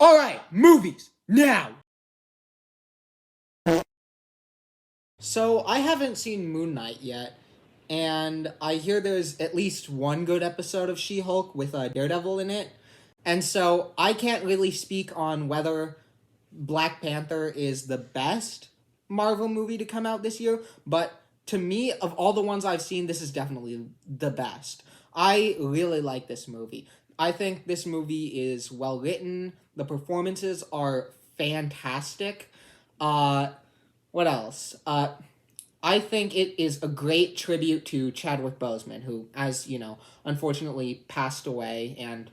Alright, movies, now! So, I haven't seen Moon Knight yet, and I hear there's at least one good episode of She-Hulk with Daredevil in it, and so I can't really speak on whether Black Panther is the best Marvel movie to come out this year, but to me, of all the ones I've seen, this is definitely the best. I really like this movie. I think this movie is well written. The performances are fantastic. Uh, what else? I think it is a great tribute to Chadwick Boseman, who, as you know, unfortunately passed away, and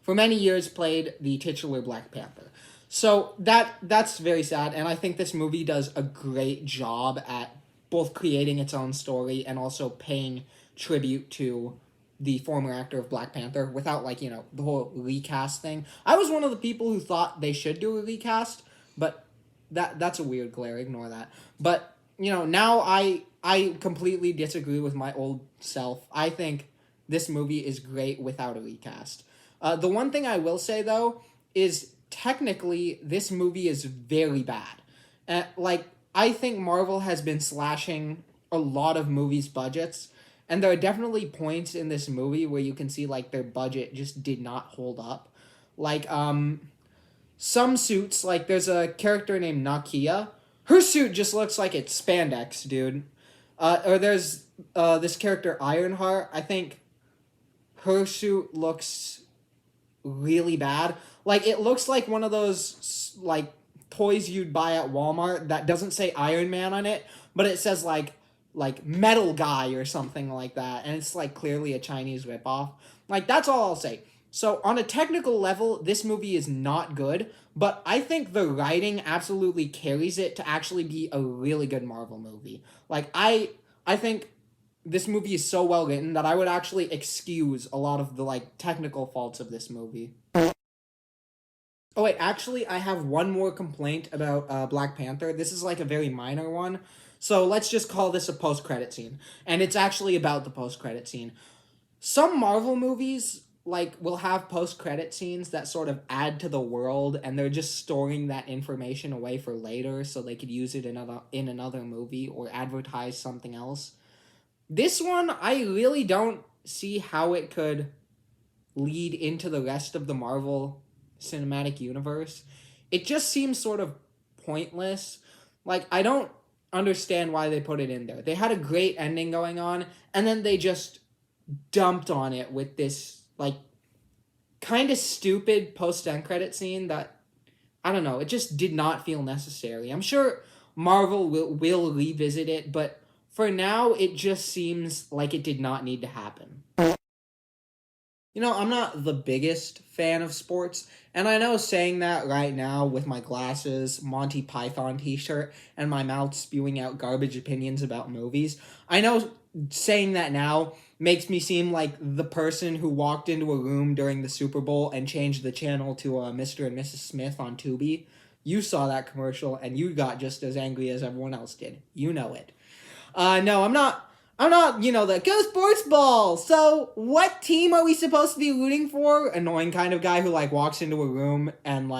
for many years played the titular Black Panther. So that's very sad, and I think this movie does a great job at both creating its own story and also paying tribute to the former actor of Black Panther without the whole recast thing. I was one of the people who thought they should do a recast, but that's a weird glare. Ignore that. But now I completely disagree with my old self. I think this movie is great without a recast. The one thing I will say though is technically this movie is very bad. I think Marvel has been slashing a lot of movies' budgets, and there are definitely points in this movie where you can see their budget just did not hold up. Like some suits, there's a character named Nakia. Her suit just looks like it's spandex, dude. Or there's this character Ironheart. I think her suit looks really bad. It looks like one of those toys you'd buy at Walmart that doesn't say Iron Man on it, but it says metal guy or something like that, and it's clearly a Chinese ripoff. That's all I'll say. So on a technical level, this movie is not good, but I think the writing absolutely carries it to actually be a really good Marvel movie. I think this movie is so well written that I would actually excuse a lot of the technical faults of this movie. Oh wait, actually I have one more complaint about Black Panther. This is a very minor one. So let's just call this a post-credit scene. And it's actually about the post-credit scene. Some Marvel movies will have post-credit scenes that sort of add to the world, and they're just storing that information away for later so they could use it in another movie or advertise something else. This one, I really don't see how it could lead into the rest of the Marvel Cinematic Universe. It just seems sort of pointless. I don't understand why they put it in there. They had a great ending going on, and then they just dumped on it with this kind of stupid post-end credit scene that, I don't know, it just did not feel necessary. I'm sure Marvel will revisit it, but for now it just seems like it did not need to happen. I'm not the biggest fan of sports, and I know saying that right now with my glasses, Monty Python t-shirt, and my mouth spewing out garbage opinions about movies, I know saying that now makes me seem like the person who walked into a room during the Super Bowl and changed the channel to Mr. and Mrs. Smith on Tubi. You saw that commercial, and you got just as angry as everyone else did. You know it. No, I'm not, the go sports ball. So what team are we supposed to be rooting for? Annoying kind of guy who walks into a room and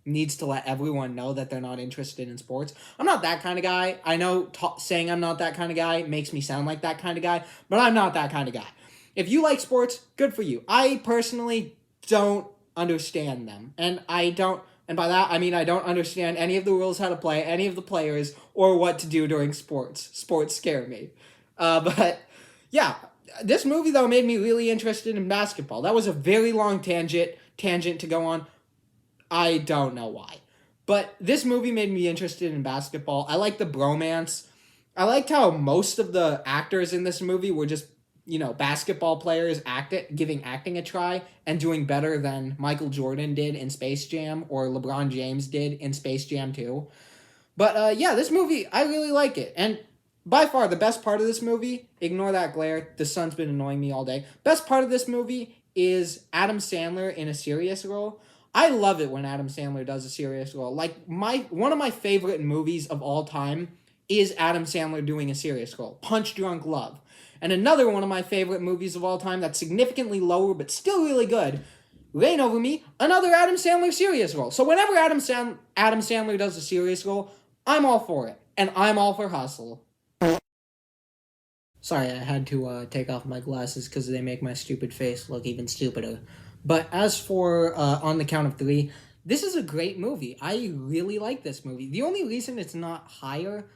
needs to let everyone know that they're not interested in sports. I'm not that kind of guy. I know saying I'm not that kind of guy makes me sound like that kind of guy, but I'm not that kind of guy. If you like sports, good for you. I personally don't understand them. And by that, I mean I don't understand any of the rules, how to play, any of the players, or what to do during sports. Sports scare me. But yeah, this movie though made me really interested in basketball. That was a very long tangent to go on. I don't know why. But this movie made me interested in basketball. I liked the bromance. I liked how most of the actors in this movie were just, basketball players giving acting a try and doing better than Michael Jordan did in Space Jam or LeBron James did in Space Jam 2. But yeah, this movie, I really like it. And by far, the best part of this movie, ignore that glare, the sun's been annoying me all day. Best part of this movie is Adam Sandler in a serious role. I love it when Adam Sandler does a serious role. One of my favorite movies of all time is Adam Sandler doing a serious role, Punch Drunk Love. And another one of my favorite movies of all time that's significantly lower but still really good Reign Over Me, another Adam Sandler serious role. So whenever Adam Sandler does a serious role, I'm all for it. And I'm all for Hustle. Sorry, I had to take off my glasses because they make my stupid face look even stupider. But as for On the Count of Three, this is a great movie. I really like this movie. The only reason it's not higher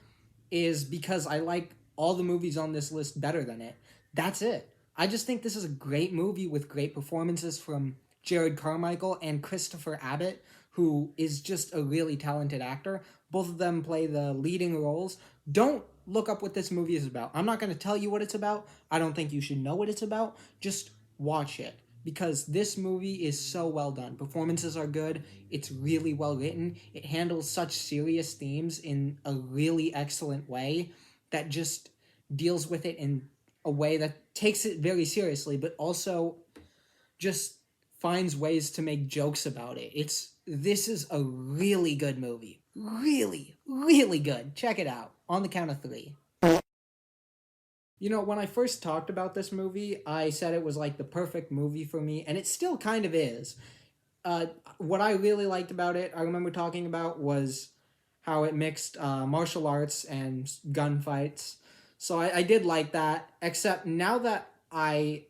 is because I like all the movies on this list better than it. That's it. I just think this is a great movie with great performances from Jared Carmichael and Christopher Abbott, who is just a really talented actor. Both of them play the leading roles. Don't look up what this movie is about. I'm not going to tell you what it's about. I don't think you should know what it's about. Just watch it because this movie is so well done. Performances are good. It's really well written. It handles such serious themes in a really excellent way that just deals with it in a way that takes it very seriously, but also just finds ways to make jokes about it. This is a really good movie. Really, really good. Check it out. On the Count of Three. You know, when I first talked about this movie, I said it was like the perfect movie for me, and it still kind of is. What I really liked about it, I remember talking about, was how it mixed martial arts and gunfights. So I did like that, except now that I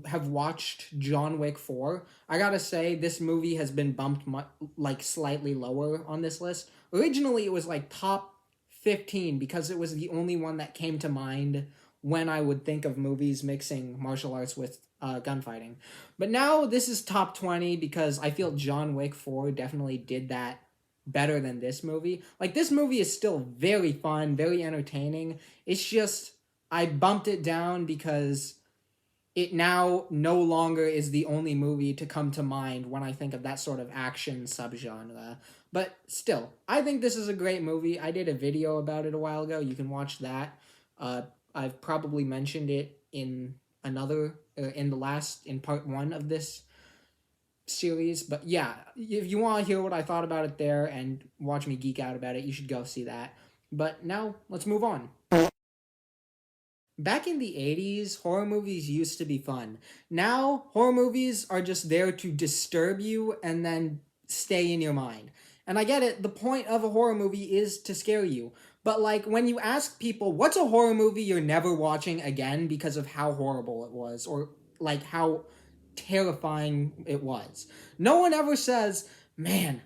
have watched John Wick 4, I gotta say this movie has been bumped like slightly lower on this list. Originally, it was like top 15 because it was the only one that came to mind when I would think of movies mixing martial arts with gunfighting. But now this is top 20 because I feel John Wick 4 definitely did that better than this movie. Like, this movie is still very fun, very entertaining. It's just, I bumped it down because it now no longer is the only movie to come to mind when I think of that sort of action subgenre. But still, I think this is a great movie. I did a video about it a while ago. You can watch that. I've probably mentioned it in in part one of this series. But yeah, if you want to hear what I thought about it there and watch me geek out about it, you should go see that. But now, let's move on. Back in the 80s, horror movies used to be fun. Now, horror movies are just there to disturb you and then stay in your mind. And I get it, the point of a horror movie is to scare you. But like, when you ask people, what's a horror movie you're never watching again because of how horrible it was, or like how terrifying it was? No one ever says, man,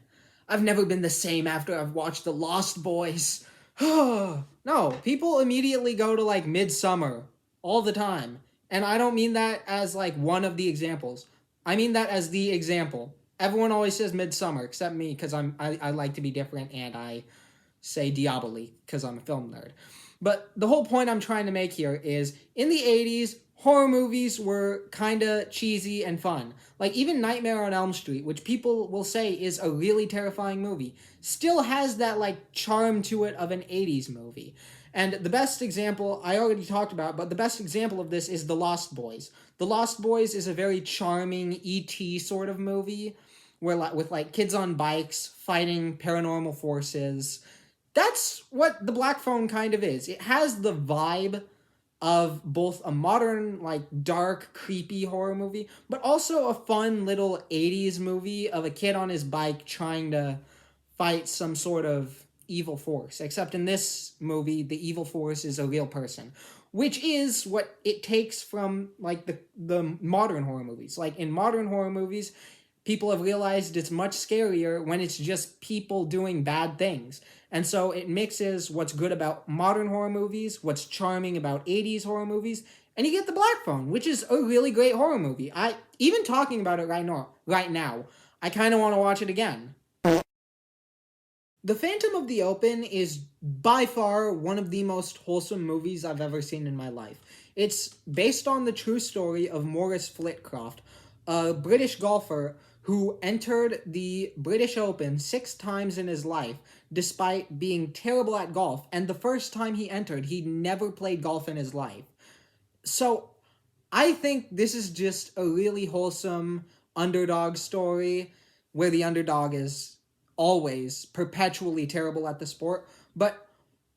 I've never been the same after I've watched The Lost Boys. No, people immediately go to like Midsummer all the time. And I don't mean that as like one of the examples. I mean that as the example. Everyone always says Midsummer except me because I like to be different and I say Diaboli because I'm a film nerd. But the whole point I'm trying to make here is in the 80s, horror movies were kind of cheesy and fun. Like even Nightmare on Elm Street, which people will say is a really terrifying movie, still has that like charm to it of an 80s movie. And the best example I already talked about, but the best example of this is The Lost Boys. The Lost Boys is a very charming E.T. sort of movie where with like kids on bikes fighting paranormal forces. That's what The Black Phone kind of is. It has the vibe of both a modern, like, dark, creepy horror movie, but also a fun little 80s movie of a kid on his bike trying to fight some sort of evil force. Except in this movie, the evil force is a real person, which is what it takes from, like, the modern horror movies. Like, in modern horror movies, people have realized it's much scarier when it's just people doing bad things. And so it mixes what's good about modern horror movies, what's charming about 80s horror movies, and you get The Black Phone, which is a really great horror movie. Even talking about it right now, I kind of want to watch it again. The Phantom of the Open is by far one of the most wholesome movies I've ever seen in my life. It's based on the true story of Maurice Flitcroft, a British golfer who entered the British Open 6 times in his life, despite being terrible at golf. And the first time he entered, he'd never played golf in his life. So I think this is just a really wholesome underdog story where the underdog is always perpetually terrible at the sport. But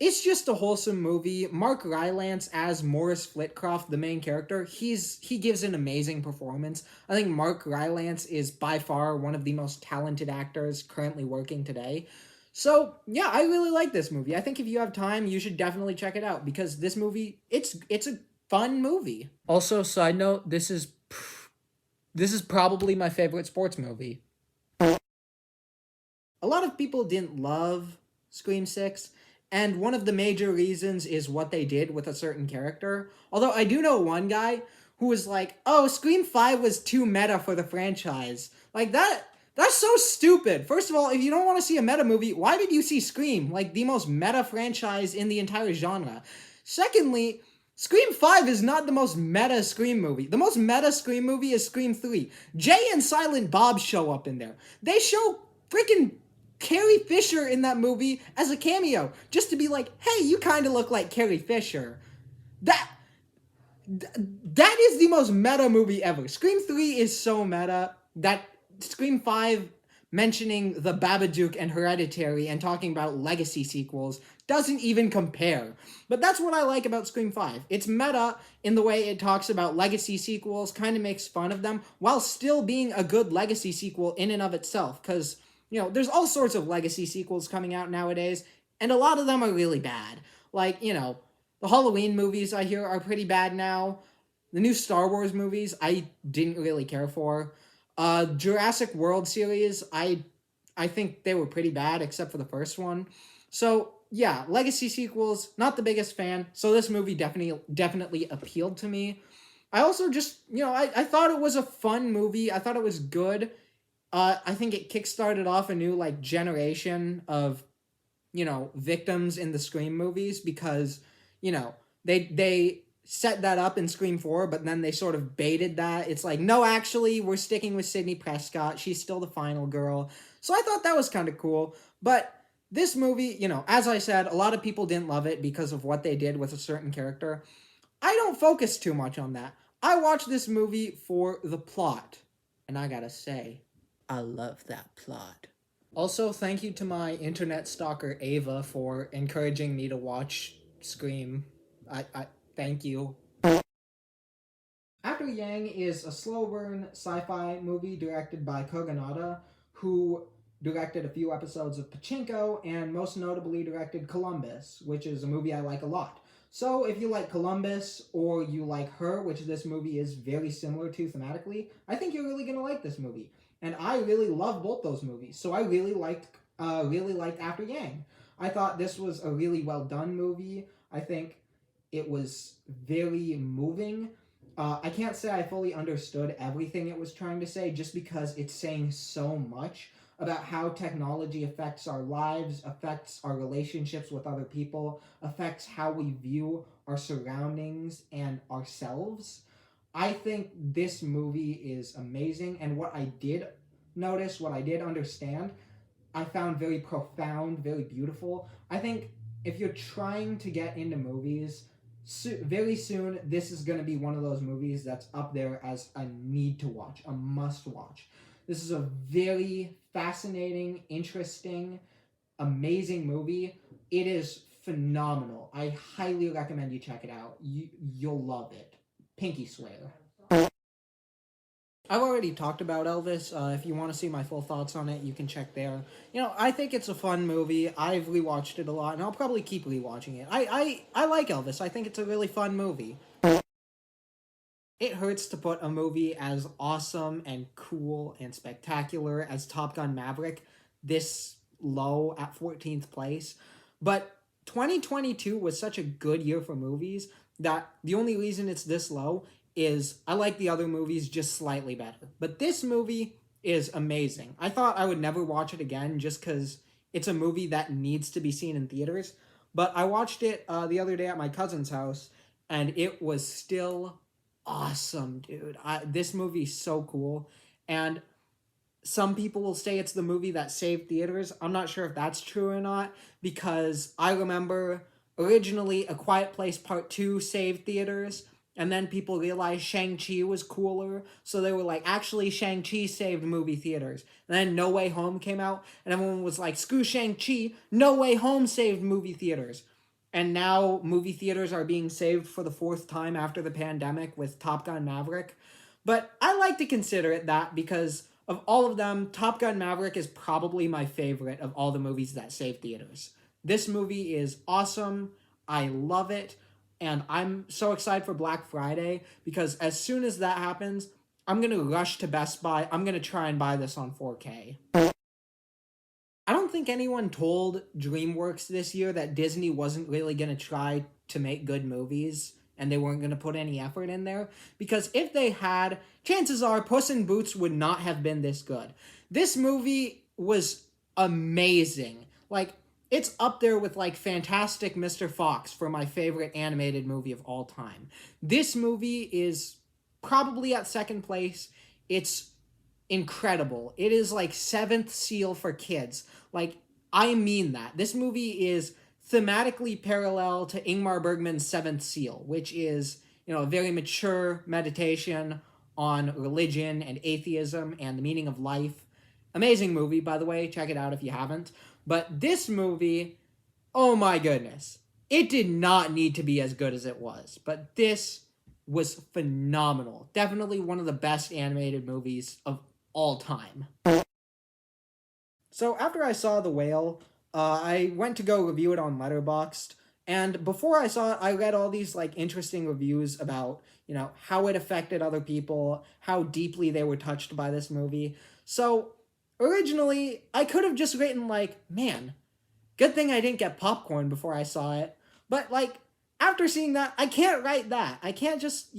It's just a wholesome movie. Mark Rylance as Morris Flitcroft, the main character, he gives an amazing performance. I think Mark Rylance is by far one of the most talented actors currently working today. So yeah, I really like this movie. I think if you have time, you should definitely check it out because this movie, it's a fun movie. Also, side note, this is probably my favorite sports movie. A lot of people didn't love Scream 6, and one of the major reasons is what they did with a certain character. Although I do know one guy who was like, "Oh, Scream 5 was too meta for the franchise." Like that's so stupid. First of all, if you don't want to see a meta movie, why did you see Scream, like the most meta franchise in the entire genre? Secondly, Scream 5 is not the most meta Scream movie. The most meta Scream movie is Scream 3. Jay and Silent Bob show up in there. They show freaking Carrie Fisher in that movie as a cameo, just to be like, hey, you kind of look like Carrie Fisher. That that is the most meta movie ever. Scream 3 is so meta that Scream 5 mentioning the Babadook and Hereditary and talking about legacy sequels doesn't even compare. But that's what I like about Scream 5. It's meta in the way it talks about legacy sequels, kind of makes fun of them, while still being a good legacy sequel in and of itself. Because, there's all sorts of legacy sequels coming out nowadays, and a lot of them are really bad. Like, the Halloween movies I hear are pretty bad now. The new Star Wars movies I didn't really care for. Jurassic World series, I think they were pretty bad except for the first one. So yeah, legacy sequels, not the biggest fan. So this movie definitely appealed to me. I also just I thought it was a fun movie. I thought it was good. I think it kickstarted off a new like generation of victims in the Scream movies because they set that up in Scream 4, but then they sort of baited that. It's like, no, actually, we're sticking with Sidney Prescott. She's still the final girl. So I thought that was kind of cool. But this movie, as I said, a lot of people didn't love it because of what they did with a certain character. I don't focus too much on that. I watched this movie for the plot. And I gotta say, I love that plot. Also, thank you to my internet stalker Ava for encouraging me to watch Scream. I thank you. After Yang is a slow burn sci-fi movie directed by Kogonada, who directed a few episodes of Pachinko and most notably directed Columbus, which is a movie I like a lot. So if you like Columbus or you like Her, which this movie is very similar to thematically, I think you're really gonna like this movie. And I really love both those movies, so I really liked After Yang. I thought this was a really well done movie. I think it was very moving. I can't say I fully understood everything it was trying to say just because it's saying so much about how technology affects our lives, affects our relationships with other people, affects how we view our surroundings and ourselves. I think this movie is amazing, and what I did notice, what I did understand, I found very profound, very beautiful. I think if you're trying to get into movies, very soon this is going to be one of those movies that's up there as a need to watch, a must watch. This is a very fascinating, interesting, amazing movie. It is phenomenal. I highly recommend you check it out. You'll love it. Pinky swear. I've already talked about Elvis. If you want to see my full thoughts on it, you can check there. I think it's a fun movie. I've rewatched it a lot, and I'll probably keep rewatching it. I like Elvis. I think it's a really fun movie. It hurts to put a movie as awesome and cool and spectacular as Top Gun Maverick this low at 14th place. But 2022 was such a good year for movies that the only reason it's this low is I like the other movies just slightly better. But this movie is amazing. I thought I would never watch it again just because it's a movie that needs to be seen in theaters. But I watched it the other day at my cousin's house, and it was still awesome, dude. This movie's so cool. And some people will say it's the movie that saved theaters. I'm not sure if that's true or not, because I remember originally A Quiet Place Part 2 saved theaters, and then people realized Shang-Chi was cooler, so they were like, actually, Shang-Chi saved movie theaters. And then No Way Home came out, and everyone was like, screw Shang-Chi, No Way Home saved movie theaters. And now movie theaters are being saved for the fourth time after the pandemic with Top Gun Maverick. But I like to consider it that because of all of them, Top Gun Maverick is probably my favorite of all the movies that saved theaters. This movie is awesome. I love it. And I'm so excited for Black Friday because as soon as that happens, I'm going to rush to Best Buy. I'm going to try and buy this on 4K. I don't think anyone told DreamWorks this year that Disney wasn't really going to try to make good movies and they weren't going to put any effort in there. Because if they had, chances are Puss in Boots would not have been this good. This movie was amazing. Like, it's up there with, like, Fantastic Mr. Fox for my favorite animated movie of all time. This movie is probably at second place. It's incredible. It is like seventh seal for kids. Like, I mean that. This movie is thematically parallel to Ingmar Bergman's Seventh Seal, which is, a very mature meditation on religion and atheism and the meaning of life. Amazing movie, by the way. Check it out if you haven't. But this movie, oh my goodness. It did not need to be as good as it was. But this was phenomenal. Definitely one of the best animated movies of all time. So after I saw The Whale, I went to go review it on Letterboxd, and before I saw it, I read all these like interesting reviews about how it affected other people, how deeply they were touched by this movie. So originally, I could have just written like, man, good thing I didn't get popcorn before I saw it. But like after seeing that, I can't write that. I can't just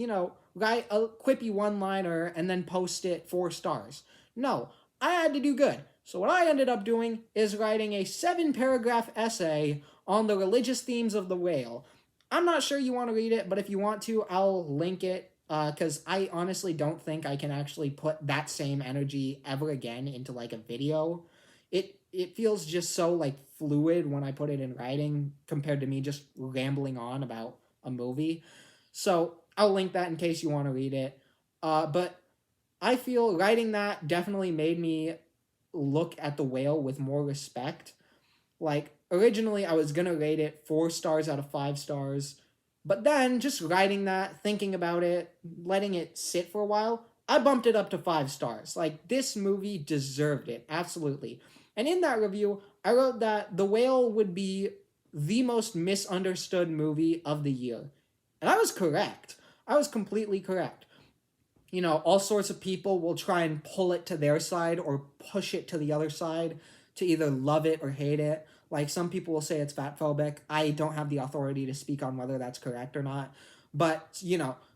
write a quippy one-liner and then post it 4 stars. No, I had to do good. So what I ended up doing is writing a 7-paragraph essay on the religious themes of The Whale. I'm not sure you want to read it, but if you want to, I'll link it because I honestly don't think I can actually put that same energy ever again into like a video. It feels just so like fluid when I put it in writing compared to me just rambling on about a movie. So I'll link that in case you want to read it. But I feel writing that definitely made me look at The Whale with more respect. Like, originally I was gonna rate it 4 stars out of 5 stars, but then just writing that, thinking about it, letting it sit for a while, I bumped it up to 5 stars. Like, this movie deserved it, absolutely. And in that review, I wrote that The Whale would be the most misunderstood movie of the year. And I was correct. I was completely correct. All sorts of people will try and pull it to their side or push it to the other side to either love it or hate it. Like, some people will say it's fatphobic. I don't have the authority to speak on whether that's correct or not. But,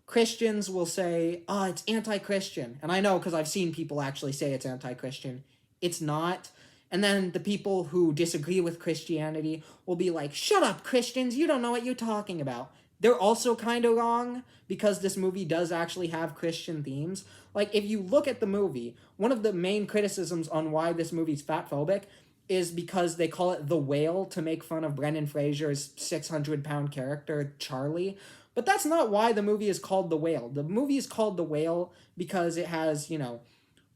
Christians will say, oh, it's anti-Christian. And I know because I've seen people actually say it's anti-Christian. It's not. And then the people who disagree with Christianity will be like, shut up, Christians, you don't know what you're talking about. They're also kind of wrong because this movie does actually have Christian themes. Like, if you look at the movie, one of the main criticisms on why this movie's fatphobic is because they call it The Whale to make fun of Brendan Fraser's 600-pound character, Charlie. But that's not why the movie is called The Whale. The movie is called The Whale because it has,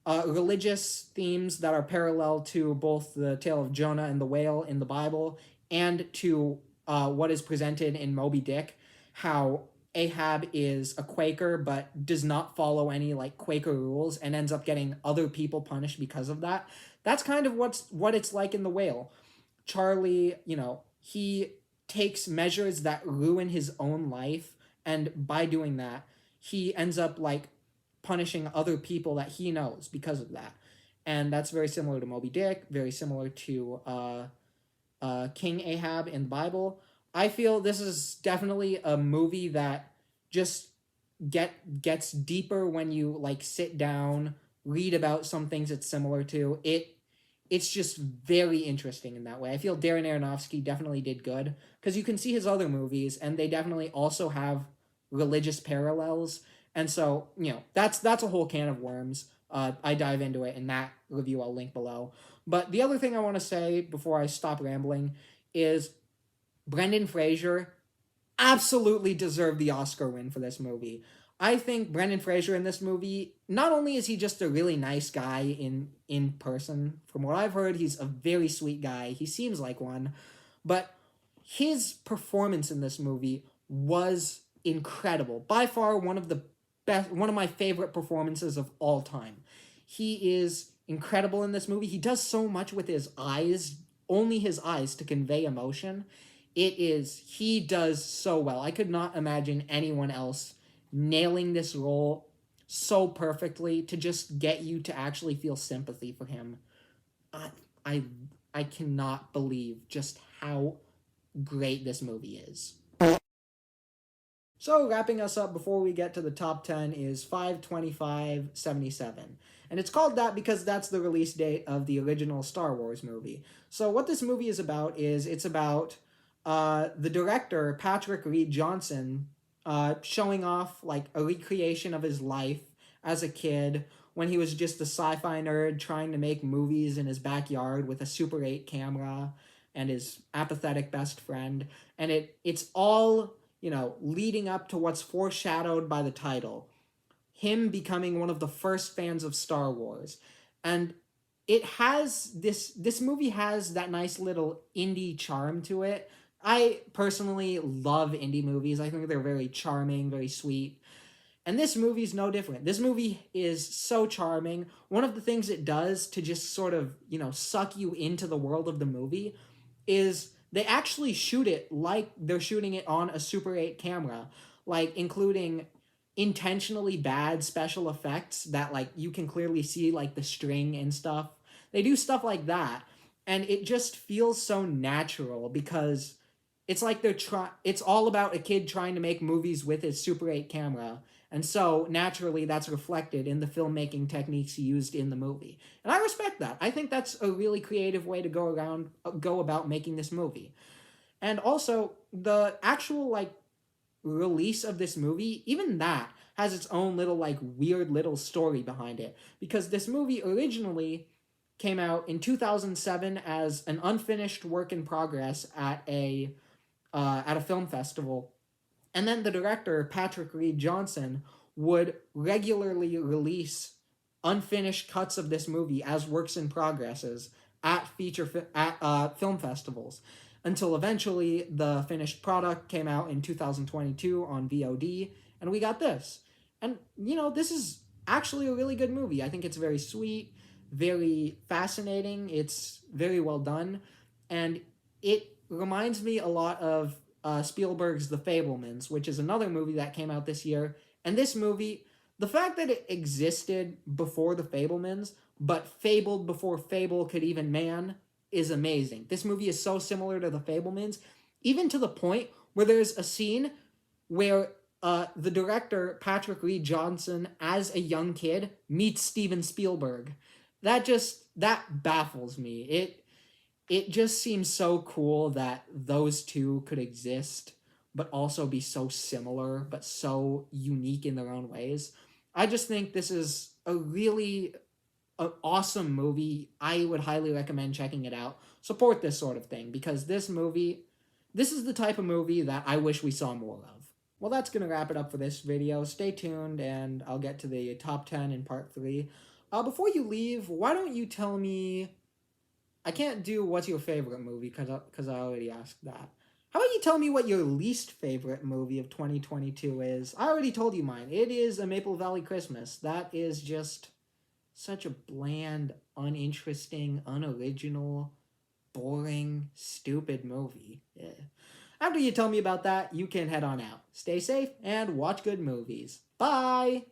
religious themes that are parallel to both the tale of Jonah and the whale in the Bible and to what is presented in Moby Dick, how Ahab is a Quaker but does not follow any like Quaker rules and ends up getting other people punished because of that. That's kind of what it's like in The Whale. Charlie, he takes measures that ruin his own life, and by doing that, he ends up like punishing other people that he knows because of that. And that's very similar to Moby Dick, very similar to King Ahab in the Bible. I feel this is definitely a movie that just gets deeper when you like sit down, read about some things it's similar to. It's just very interesting in that way. I feel Darren Aronofsky definitely did good because you can see his other movies and they definitely also have religious parallels. And so, that's a whole can of worms. I dive into it in that review I'll link below. But the other thing I want to say before I stop rambling is Brendan Fraser absolutely deserved the Oscar win for this movie. I think Brendan Fraser in this movie, not only is he just a really nice guy in person, from what I've heard, he's a very sweet guy. He seems like one, but his performance in this movie was incredible. By far one of the best, one of my favorite performances of all time. He is incredible in this movie. He does so much with his eyes, only his eyes, to convey emotion. He does so well. I could not imagine anyone else nailing this role so perfectly to just get you to actually feel sympathy for him. I, I, I cannot believe just how great this movie is. So, wrapping us up before we get to the top 10 is 5/25/77. And it's called that because that's the release date of the original Star Wars movie. So, what this movie is about is it's about the director, Patrick Reed Johnson, showing off like a recreation of his life as a kid when he was just a sci-fi nerd trying to make movies in his backyard with a Super 8 camera and his apathetic best friend. And it's all, leading up to what's foreshadowed by the title, him becoming one of the first fans of Star Wars. And this movie has that nice little indie charm to it. I personally love indie movies. I think they're very charming, very sweet. And this movie's no different. This movie is so charming. One of the things it does to just sort of, suck you into the world of the movie is they actually shoot it like they're shooting it on a Super 8 camera, like including intentionally bad special effects that like you can clearly see like the string and stuff. They do stuff like that, and it just feels so natural because it's like it's all about a kid trying to make movies with his Super 8 camera. And so naturally that's reflected in the filmmaking techniques used in the movie. And I respect that. I think that's a really creative way to go about making this movie. And also the actual like release of this movie, even that has its own little like weird little story behind it, because this movie originally came out in 2007 as an unfinished work in progress at a film festival. And then the director, Patrick Reed Johnson, would regularly release unfinished cuts of this movie as works in progresses at film festivals, until eventually the finished product came out in 2022 on VOD, and we got this. And this is actually a really good movie. I think it's very sweet, very fascinating. It's very well done, and it reminds me a lot of Spielberg's The Fabelmans, which is another movie that came out this year. And this movie, the fact that it existed before The Fabelmans, but fabled before fable could even man, is amazing. This movie is so similar to The Fabelmans, even to the point where there's a scene where the director, Patrick Reed Johnson, as a young kid, meets Steven Spielberg. That baffles me. It just seems so cool that those two could exist, but also be so similar, but so unique in their own ways. I just think this is a really awesome movie. I would highly recommend checking it out. Support this sort of thing, because this is the type of movie that I wish we saw more of. Well, that's going to wrap it up for this video. Stay tuned, and I'll get to the top 10 in part 3. Before you leave, why don't you tell me... I can't do what's your favorite movie because I already asked that. How about you tell me what your least favorite movie of 2022 is? I already told you mine. It is A Maple Valley Christmas. That is just such a bland, uninteresting, unoriginal, boring, stupid movie. Yeah. After you tell me about that, you can head on out. Stay safe and watch good movies. Bye!